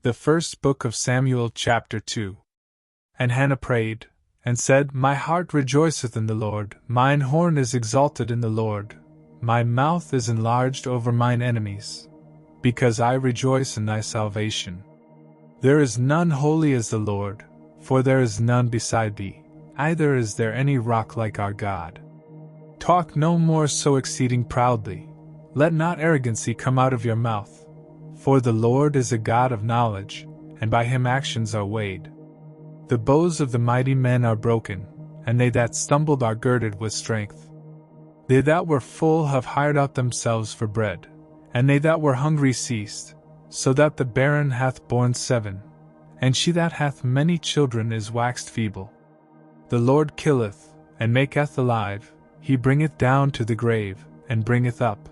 The first book of Samuel, chapter 2. And Hannah prayed, and said, My heart rejoiceth in the Lord, mine horn is exalted in the Lord, my mouth is enlarged over mine enemies, because I rejoice in thy salvation. There is none holy as the Lord, for there is none beside thee, neither is there any rock like our God. Talk no more so exceeding proudly, let not arrogancy come out of your mouth. For the Lord is a God of knowledge, and by him actions are weighed. The bows of the mighty men are broken, and they that stumbled are girded with strength. They that were full have hired out themselves for bread, and they that were hungry ceased, so that the barren hath borne 7, and she that hath many children is waxed feeble. The Lord killeth, and maketh alive, he bringeth down to the grave, and bringeth up.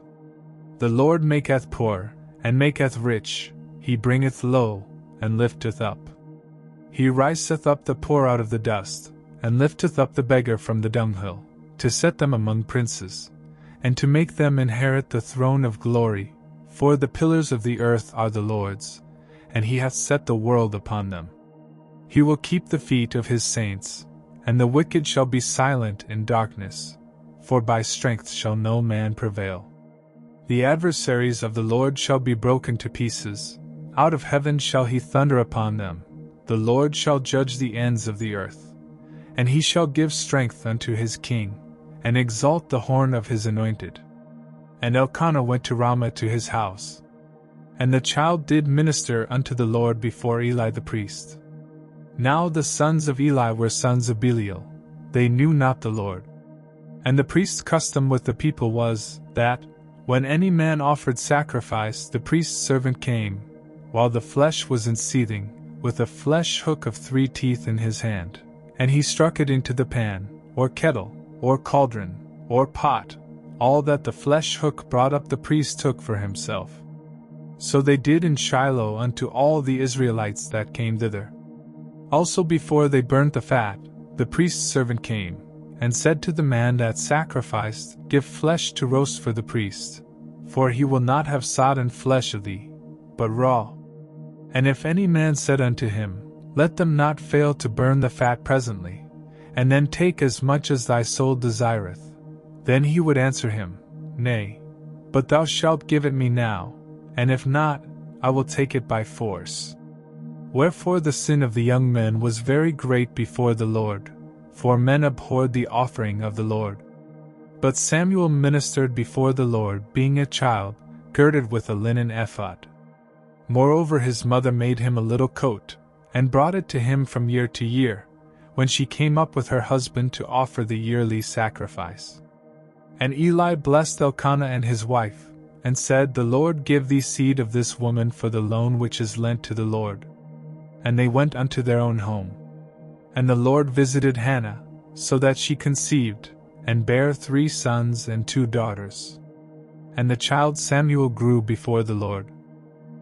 The Lord maketh poor, and maketh rich, he bringeth low, and lifteth up. He riseth up the poor out of the dust, and lifteth up the beggar from the dunghill, to set them among princes, and to make them inherit the throne of glory. For the pillars of the earth are the Lord's, and he hath set the world upon them. He will keep the feet of his saints, and the wicked shall be silent in darkness, for by strength shall no man prevail. The adversaries of the Lord shall be broken to pieces, out of heaven shall he thunder upon them. The Lord shall judge the ends of the earth, and he shall give strength unto his king, and exalt the horn of his anointed. And Elkanah went to Ramah to his house. And the child did minister unto the Lord before Eli the priest. Now the sons of Eli were sons of Belial, they knew not the Lord. And the priest's custom with the people was, that, when any man offered sacrifice, the priest's servant came, while the flesh was in seething, with a flesh hook of 3 teeth in his hand, and he struck it into the pan, or kettle, or cauldron, or pot. All that the flesh hook brought up the priest took for himself. So they did in Shiloh unto all the Israelites that came thither. Also before they burnt the fat, the priest's servant came, and said to the man that sacrificed, Give flesh to roast for the priest, for he will not have sodden flesh of thee, but raw. And if any man said unto him, Let them not fail to burn the fat presently, and then take as much as thy soul desireth, then he would answer him, Nay, but thou shalt give it me now, and if not, I will take it by force. Wherefore the sin of the young men was very great before the Lord, for men abhorred the offering of the Lord. But Samuel ministered before the Lord, being a child, girded with a linen ephod. Moreover his mother made him a little coat, and brought it to him from year to year, when she came up with her husband to offer the yearly sacrifice. And Eli blessed Elkanah and his wife, and said, The Lord give thee seed of this woman for the loan which is lent to the Lord. And they went unto their own home. And the Lord visited Hannah, so that she conceived, and bare 3 sons and 2 daughters. And the child Samuel grew before the Lord.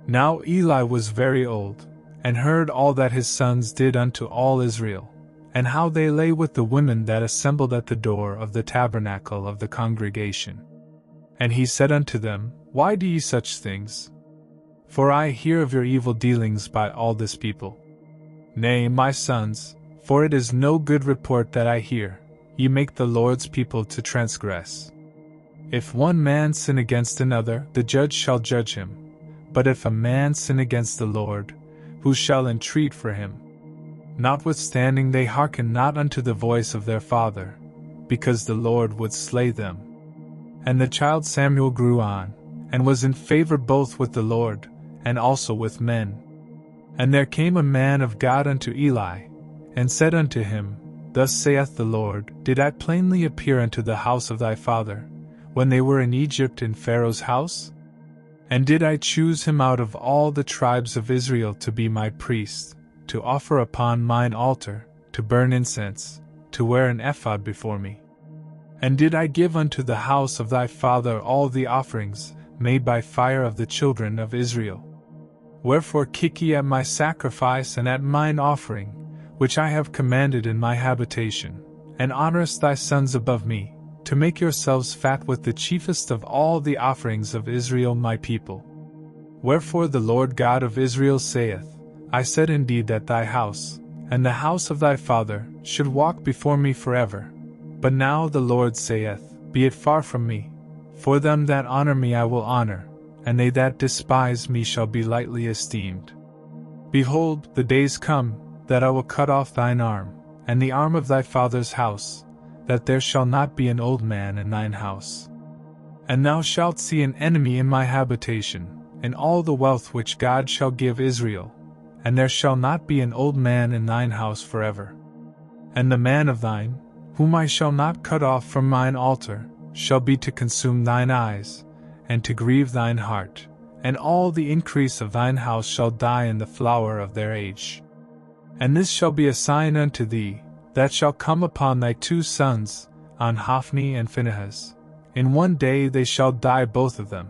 Now Eli was very old, and heard all that his sons did unto all Israel, and how they lay with the women that assembled at the door of the tabernacle of the congregation. And he said unto them, Why do ye such things? For I hear of your evil dealings by all this people. Nay, my sons, for it is no good report that I hear, ye make the Lord's people to transgress. If one man sin against another, the judge shall judge him. But if a man sin against the Lord, who shall entreat for him? Notwithstanding they hearken not unto the voice of their father, because the Lord would slay them. And the child Samuel grew on, and was in favor both with the Lord, and also with men. And there came a man of God unto Eli, and said unto him, Thus saith the Lord, Did I plainly appear unto the house of thy father, when they were in Egypt in Pharaoh's house? And did I choose him out of all the tribes of Israel to be my priest, to offer upon mine altar, to burn incense, to wear an ephod before me? And did I give unto the house of thy father all the offerings made by fire of the children of Israel? Wherefore kick ye at my sacrifice and at mine offering, which I have commanded in my habitation, and honorest thy sons above me, to make yourselves fat with the chiefest of all the offerings of Israel my people. Wherefore the Lord God of Israel saith, I said indeed that thy house, and the house of thy father, should walk before me forever. But now the Lord saith, Be it far from me. For them that honor me I will honor, and they that despise me shall be lightly esteemed. Behold, the days come, that I will cut off thine arm, and the arm of thy father's house, that there shall not be an old man in thine house. And thou shalt see an enemy in my habitation, in all the wealth which God shall give Israel, and there shall not be an old man in thine house forever. And the man of thine, whom I shall not cut off from mine altar, shall be to consume thine eyes, and to grieve thine heart, and all the increase of thine house shall die in the flower of their age. And this shall be a sign unto thee, that shall come upon thy 2 sons, on Hophni and Phinehas. In one day they shall die both of them.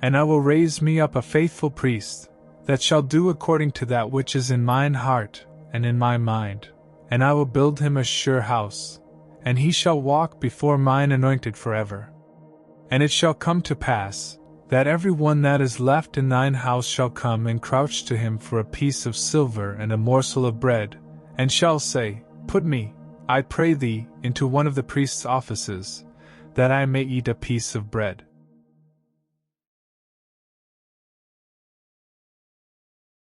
And I will raise me up a faithful priest, that shall do according to that which is in mine heart and in my mind, and I will build him a sure house, and he shall walk before mine anointed forever. And it shall come to pass, that every one that is left in thine house shall come and crouch to him for a piece of silver and a morsel of bread, and shall say, Put me, I pray thee, into one of the priest's offices, that I may eat a piece of bread.